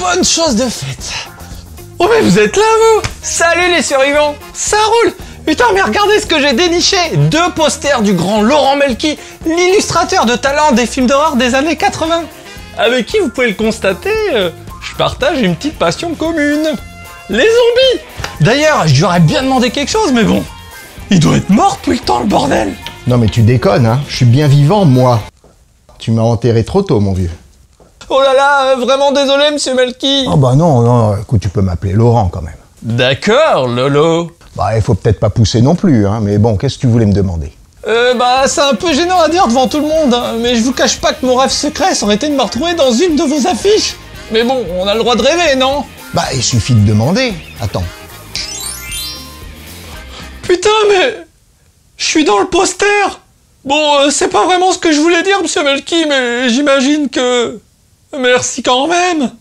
bonne chose de faite. Oh mais vous êtes là vous? Salut les survivants, ça roule. Putain mais regardez ce que j'ai déniché. 2 posters du grand Laurent Melki, l'illustrateur de talent des films d'horreur des années 80. Avec qui, vous pouvez le constater, je partage une petite passion commune. Les zombies. D'ailleurs, je lui aurais bien demandé quelque chose, mais bon, il doit être mort tout le temps, le bordel. Non mais tu déconnes, hein. Je suis bien vivant, moi. Tu m'as enterré trop tôt, mon vieux. Oh là là, vraiment désolé, monsieur Melki. Oh bah non, écoute, tu peux m'appeler Laurent quand même. D'accord, Lolo. Bah, il faut peut-être pas pousser non plus, hein, mais bon, qu'est-ce que tu voulais me demander? Bah, c'est un peu gênant à dire devant tout le monde, hein, mais je vous cache pas que mon rêve secret, ça aurait été de me retrouver dans une de vos affiches. Mais bon, on a le droit de rêver, non? Bah, il suffit de demander. Attends. Putain, mais... je suis dans le poster. Bon, c'est pas vraiment ce que je voulais dire, monsieur Melki, mais j'imagine que... Merci quand même.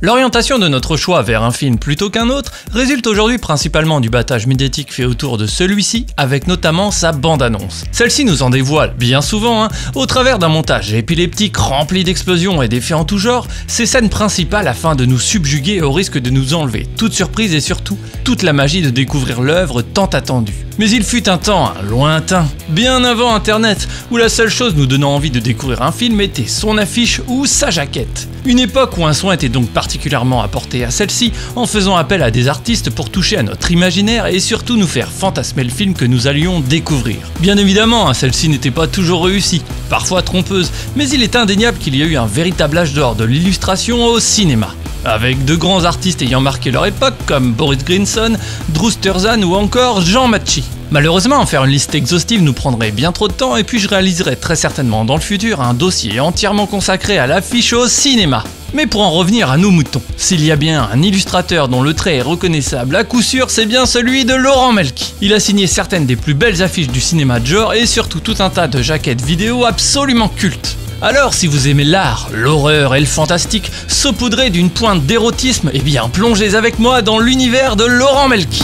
L'orientation de notre choix vers un film plutôt qu'un autre résulte aujourd'hui principalement du battage médiatique fait autour de celui-ci, avec notamment sa bande-annonce. Celle-ci nous en dévoile bien souvent, au travers d'un montage épileptique rempli d'explosions et d'effets en tout genre, ses scènes principales afin de nous subjuguer au risque de nous enlever toute surprise et surtout toute la magie de découvrir l'œuvre tant attendue. Mais il fut un temps, lointain, bien avant Internet, où la seule chose nous donnant envie de découvrir un film était son affiche ou sa jaquette. Une époque où un soin était donc particulièrement apporté à celle-ci en faisant appel à des artistes pour toucher à notre imaginaire et surtout nous faire fantasmer le film que nous allions découvrir. Bien évidemment, celle-ci n'était pas toujours réussie, parfois trompeuse, mais il est indéniable qu'il y a eu un véritable âge d'or de l'illustration au cinéma. Avec de grands artistes ayant marqué leur époque comme Boris Grinson, Drew Struzan ou encore Jean Macchi. Malheureusement, en faire une liste exhaustive nous prendrait bien trop de temps et puis je réaliserai très certainement dans le futur un dossier entièrement consacré à l'affiche au cinéma. Mais pour en revenir à nos moutons, s'il y a bien un illustrateur dont le trait est reconnaissable à coup sûr, c'est bien celui de Laurent Melki. Il a signé certaines des plus belles affiches du cinéma de genre et surtout tout un tas de jaquettes vidéo absolument cultes. Alors si vous aimez l'art, l'horreur et le fantastique, saupoudré d'une pointe d'érotisme, eh bien plongez avec moi dans l'univers de Laurent Melki.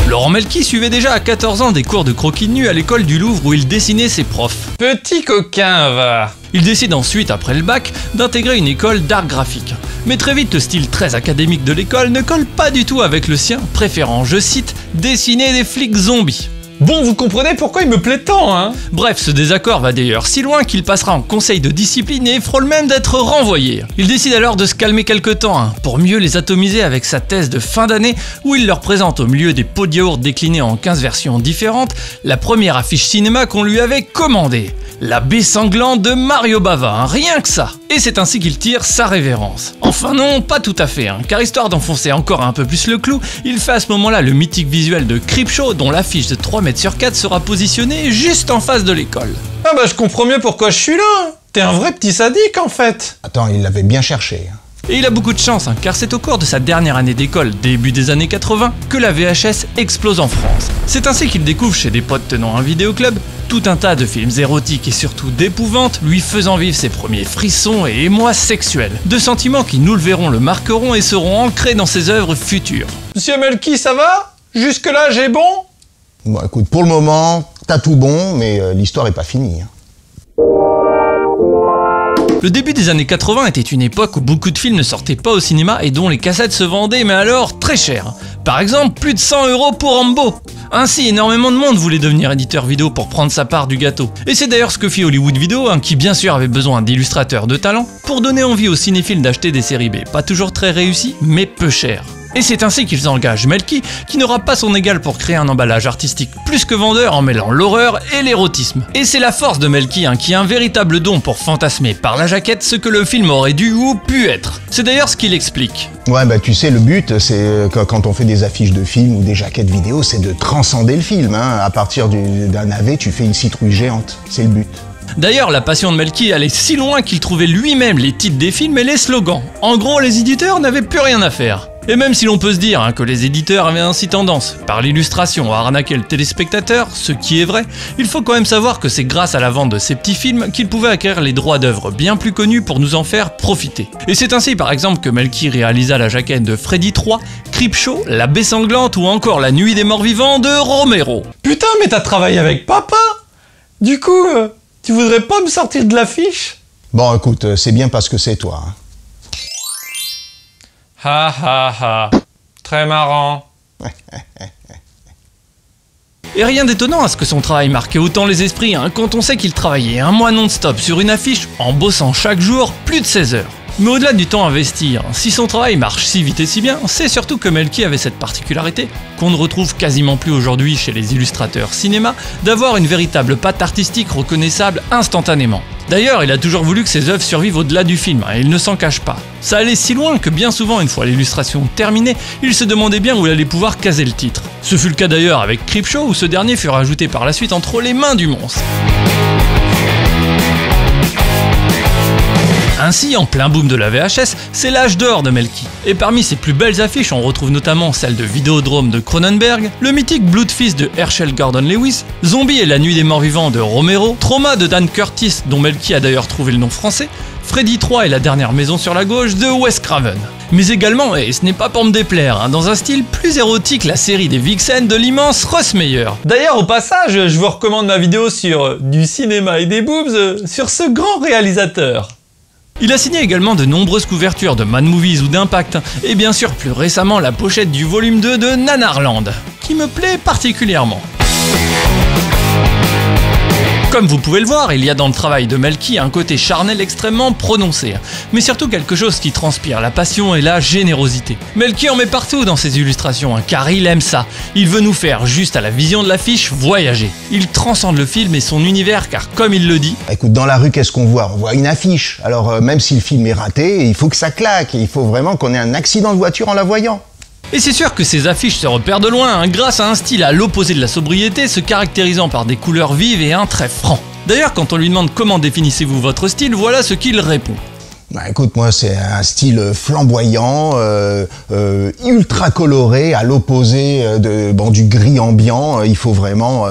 Laurent Melki suivait déjà à 14 ans des cours de croquis nu à l'école du Louvre où il dessinait ses profs. Petit coquin, va. Il décide ensuite, après le bac, d'intégrer une école d'art graphique. Mais très vite, le style très académique de l'école ne colle pas du tout avec le sien, préférant, je cite, dessiner des flics zombies. Bon, vous comprenez pourquoi il me plaît tant, hein? Bref, ce désaccord va d'ailleurs si loin qu'il passera en conseil de discipline et frôle même d'être renvoyé. Il décide alors de se calmer quelque temps, pour mieux les atomiser avec sa thèse de fin d'année où il leur présente au milieu des pots de yaourt déclinés en 15 versions différentes, la première affiche cinéma qu'on lui avait commandée. La baie sanglante de Mario Bava, rien que ça. Et c'est ainsi qu'il tire sa révérence. Enfin non, pas tout à fait, car histoire d'enfoncer encore un peu plus le clou, il fait à ce moment-là le mythique visuel de Creepshow dont l'affiche de 3 mètres sur 4 sera positionnée juste en face de l'école. Ah bah je comprends mieux pourquoi je suis là. T'es un vrai petit sadique en fait. Attends, il l'avait bien cherché. Et il a beaucoup de chance, car c'est au cours de sa dernière année d'école, début des années 80, que la VHS explose en France. C'est ainsi qu'il découvre chez des potes tenant un vidéoclub tout un tas de films érotiques et surtout d'épouvante, lui faisant vivre ses premiers frissons et émois sexuels. Deux sentiments qui, nous le verrons, le marqueront et seront ancrés dans ses œuvres futures. Monsieur Melki, ça va? Jusque-là, j'ai bon? Bon, écoute, pour le moment, t'as tout bon, mais l'histoire est pas finie. Le début des années 80 était une époque où beaucoup de films ne sortaient pas au cinéma et dont les cassettes se vendaient, mais alors très cher. Par exemple, plus de 100 € pour Rambo. Ainsi, énormément de monde voulait devenir éditeur vidéo pour prendre sa part du gâteau. Et c'est d'ailleurs ce que fit Hollywood Video, qui bien sûr avait besoin d'illustrateurs de talent, pour donner envie aux cinéphiles d'acheter des séries B, pas toujours très réussies, mais peu chères. Et c'est ainsi qu'ils engagent Melki, qui n'aura pas son égal pour créer un emballage artistique plus que vendeur en mêlant l'horreur et l'érotisme. Et c'est la force de Melki, qui a un véritable don pour fantasmer par la jaquette ce que le film aurait dû ou pu être. C'est d'ailleurs ce qu'il explique. Ouais, bah tu sais, le but, c'est quand on fait des affiches de films ou des jaquettes vidéo, c'est de transcender le film. À partir d'un navet, tu fais une citrouille géante. C'est le but. D'ailleurs, la passion de Melki allait si loin qu'il trouvait lui-même les titres des films et les slogans. En gros, les éditeurs n'avaient plus rien à faire. Et même si l'on peut se dire que les éditeurs avaient ainsi tendance, par l'illustration, à arnaquer le téléspectateur, ce qui est vrai, il faut quand même savoir que c'est grâce à la vente de ces petits films qu'ils pouvaient acquérir les droits d'œuvres bien plus connus pour nous en faire profiter. Et c'est ainsi par exemple que Melki réalisa la jaquette de Freddy 3, Creepshow, La Baie Sanglante ou encore La Nuit des Morts Vivants de Romero. Putain, mais t'as travaillé avec papa! Du coup, tu voudrais pas me sortir de l'affiche? Bon, écoute, c'est bien parce que c'est toi. Hein. Ha ha ha. Très marrant. Et rien d'étonnant à ce que son travail marquait autant les esprits quand on sait qu'il travaillait un mois non-stop sur une affiche en bossant chaque jour plus de 16 heures. Mais au-delà du temps investi, si son travail marche si vite et si bien, c'est surtout que Melki avait cette particularité, qu'on ne retrouve quasiment plus aujourd'hui chez les illustrateurs cinéma, d'avoir une véritable patte artistique reconnaissable instantanément. D'ailleurs, il a toujours voulu que ses œuvres survivent au-delà du film, et il ne s'en cache pas. Ça allait si loin que bien souvent, une fois l'illustration terminée, il se demandait bien où il allait pouvoir caser le titre. Ce fut le cas d'ailleurs avec Creepshow, où ce dernier fut rajouté par la suite entre les mains du monstre. Ainsi, en plein boom de la VHS, c'est l'âge d'or de Melki. Et parmi ses plus belles affiches, on retrouve notamment celle de Vidéodrome de Cronenberg, le mythique Bloodfist de Herschel Gordon Lewis, Zombie et la Nuit des Morts Vivants de Romero, Trauma de Dan Curtis, dont Melki a d'ailleurs trouvé le nom français, Freddy 3 et la dernière maison sur la gauche de Wes Craven. Mais également, et ce n'est pas pour me déplaire, dans un style plus érotique, la série des Vixen de l'immense Russ Meyer. D'ailleurs, au passage, je vous recommande ma vidéo sur du cinéma et des boobs sur ce grand réalisateur. Il a signé également de nombreuses couvertures de Mad Movies ou d'Impact, et bien sûr plus récemment la pochette du volume 2 de Nanarland, qui me plaît particulièrement. Comme vous pouvez le voir, il y a dans le travail de Melki un côté charnel extrêmement prononcé, mais surtout quelque chose qui transpire la passion et la générosité. Melki en met partout dans ses illustrations, car il aime ça. Il veut nous faire, juste à la vision de l'affiche, voyager. Il transcende le film et son univers, car comme il le dit... Écoute, dans la rue, qu'est-ce qu'on voit? On voit une affiche. Alors, même si le film est raté, il faut que ça claque. Il faut vraiment qu'on ait un accident de voiture en la voyant. Et c'est sûr que ces affiches se repèrent de loin, grâce à un style à l'opposé de la sobriété, se caractérisant par des couleurs vives et un trait franc. D'ailleurs, quand on lui demande comment définissez-vous votre style, voilà ce qu'il répond. Bah écoute, moi c'est un style flamboyant, ultra coloré, à l'opposé du gris ambiant. Il faut vraiment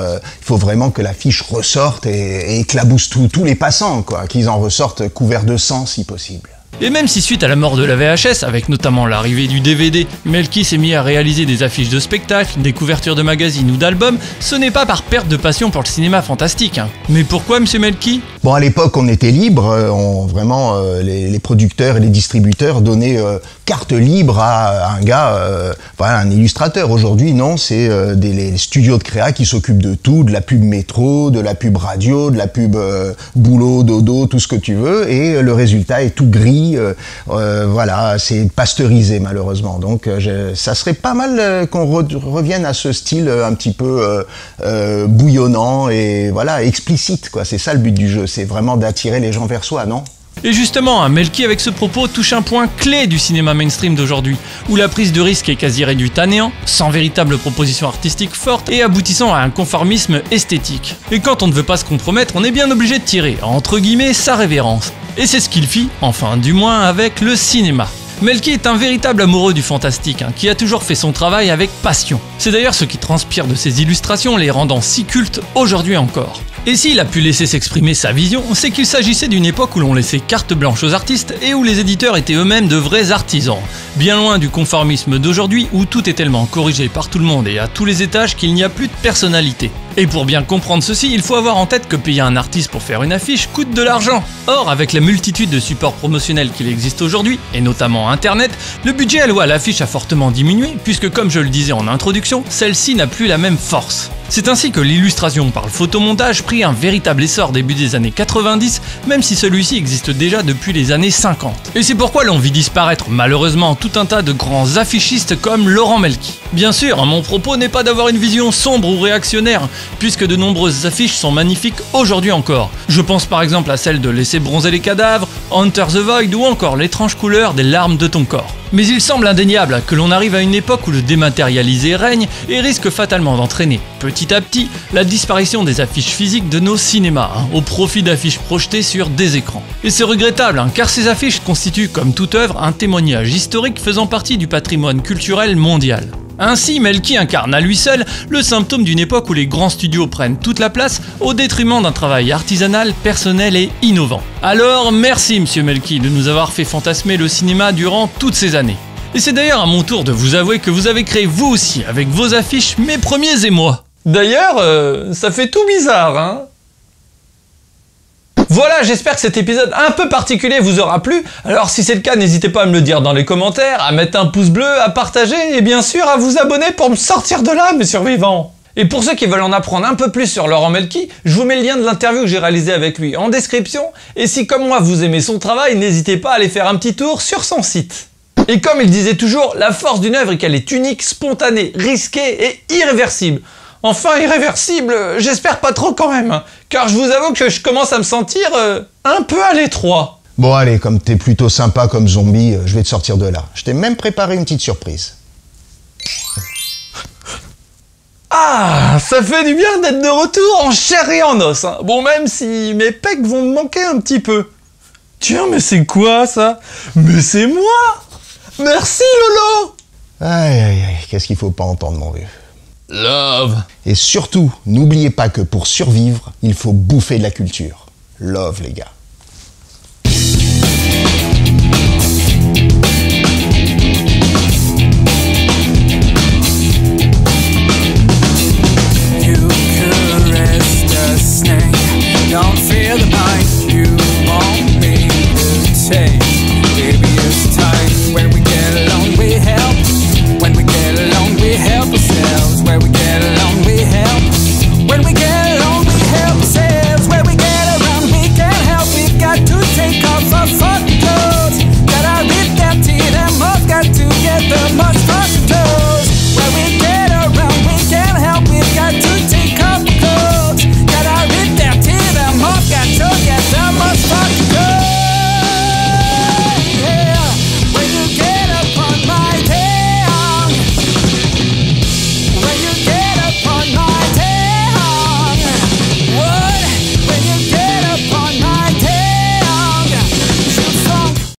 que l'affiche ressorte et éclabousse tous les passants, quoi, qu'ils en ressortent couverts de sang si possible. Et même si suite à la mort de la VHS, avec notamment l'arrivée du DVD, Melki s'est mis à réaliser des affiches de spectacles, des couvertures de magazines ou d'albums, ce n'est pas par perte de passion pour le cinéma fantastique. Mais pourquoi monsieur Melki? Bon, à l'époque on était libre, les producteurs et les distributeurs donnaient carte libre à un gars, un illustrateur. Aujourd'hui non, c'est les studios de créa qui s'occupent de tout, de la pub métro, de la pub radio, de la pub boulot, dodo, tout ce que tu veux, et le résultat est tout gris. C'est pasteurisé malheureusement, donc ça serait pas mal qu'on revienne à ce style un petit peu bouillonnant et voilà, explicite, quoi. C'est ça le but du jeu, c'est vraiment d'attirer les gens vers soi, non? Et justement, Melki avec ce propos touche un point clé du cinéma mainstream d'aujourd'hui, où la prise de risque est quasi réduite à néant, sans véritable proposition artistique forte et aboutissant à un conformisme esthétique. Et quand on ne veut pas se compromettre, on est bien obligé de tirer, entre guillemets, sa révérence. Et c'est ce qu'il fit, enfin du moins avec le cinéma. Melki est un véritable amoureux du fantastique, qui a toujours fait son travail avec passion. C'est d'ailleurs ce qui transpire de ses illustrations, les rendant si cultes aujourd'hui encore. Et s'il a pu laisser s'exprimer sa vision, c'est qu'il s'agissait d'une époque où l'on laissait carte blanche aux artistes et où les éditeurs étaient eux-mêmes de vrais artisans. Bien loin du conformisme d'aujourd'hui où tout est tellement corrigé par tout le monde et à tous les étages qu'il n'y a plus de personnalité. Et pour bien comprendre ceci, il faut avoir en tête que payer un artiste pour faire une affiche coûte de l'argent. Or, avec la multitude de supports promotionnels qu'il existe aujourd'hui, et notamment Internet, le budget alloué à l'affiche a fortement diminué, puisque comme je le disais en introduction, celle-ci n'a plus la même force. C'est ainsi que l'illustration par le photomontage prit un véritable essor début des années 90, même si celui-ci existe déjà depuis les années 50. Et c'est pourquoi l'on vit disparaître malheureusement tout un tas de grands affichistes comme Laurent Melki. Bien sûr, mon propos n'est pas d'avoir une vision sombre ou réactionnaire, puisque de nombreuses affiches sont magnifiques aujourd'hui encore. Je pense par exemple à celle de Laisser bronzer les cadavres, Enter the Void ou encore L'étrange couleur des larmes de ton corps. Mais il semble indéniable que l'on arrive à une époque où le dématérialisé règne et risque fatalement d'entraîner, petit à petit, la disparition des affiches physiques de nos cinémas, au profit d'affiches projetées sur des écrans. Et c'est regrettable, car ces affiches constituent, comme toute œuvre, un témoignage historique faisant partie du patrimoine culturel mondial. Ainsi, Melki incarne à lui seul le symptôme d'une époque où les grands studios prennent toute la place au détriment d'un travail artisanal, personnel et innovant. Alors, merci Monsieur Melki de nous avoir fait fantasmer le cinéma durant toutes ces années. Et c'est d'ailleurs à mon tour de vous avouer que vous avez créé vous aussi, avec vos affiches, mes premiers émois. D'ailleurs, ça fait tout bizarre, hein. Voilà, j'espère que cet épisode un peu particulier vous aura plu. Alors si c'est le cas, n'hésitez pas à me le dire dans les commentaires, à mettre un pouce bleu, à partager et bien sûr à vous abonner pour me sortir de là, mes survivants. Et pour ceux qui veulent en apprendre un peu plus sur Laurent Melki, je vous mets le lien de l'interview que j'ai réalisée avec lui en description. Et si comme moi vous aimez son travail, n'hésitez pas à aller faire un petit tour sur son site. Et comme il disait toujours, la force d'une œuvre est qu'elle est unique, spontanée, risquée et irréversible. Enfin, irréversible, j'espère pas trop quand même, car je vous avoue que je commence à me sentir un peu à l'étroit. Bon allez, comme t'es plutôt sympa comme zombie, je vais te sortir de là. Je t'ai même préparé une petite surprise. Ah, ça fait du bien d'être de retour en chair et en os, hein. Bon, même si mes pecs vont me manquer un petit peu. Tiens, mais c'est quoi ça? Mais c'est moi! Merci Lolo! Aïe aïe aïe, qu'est-ce qu'il faut pas entendre mon vieux. Love. Et surtout, n'oubliez pas que pour survivre, il faut bouffer de la culture. Love les gars.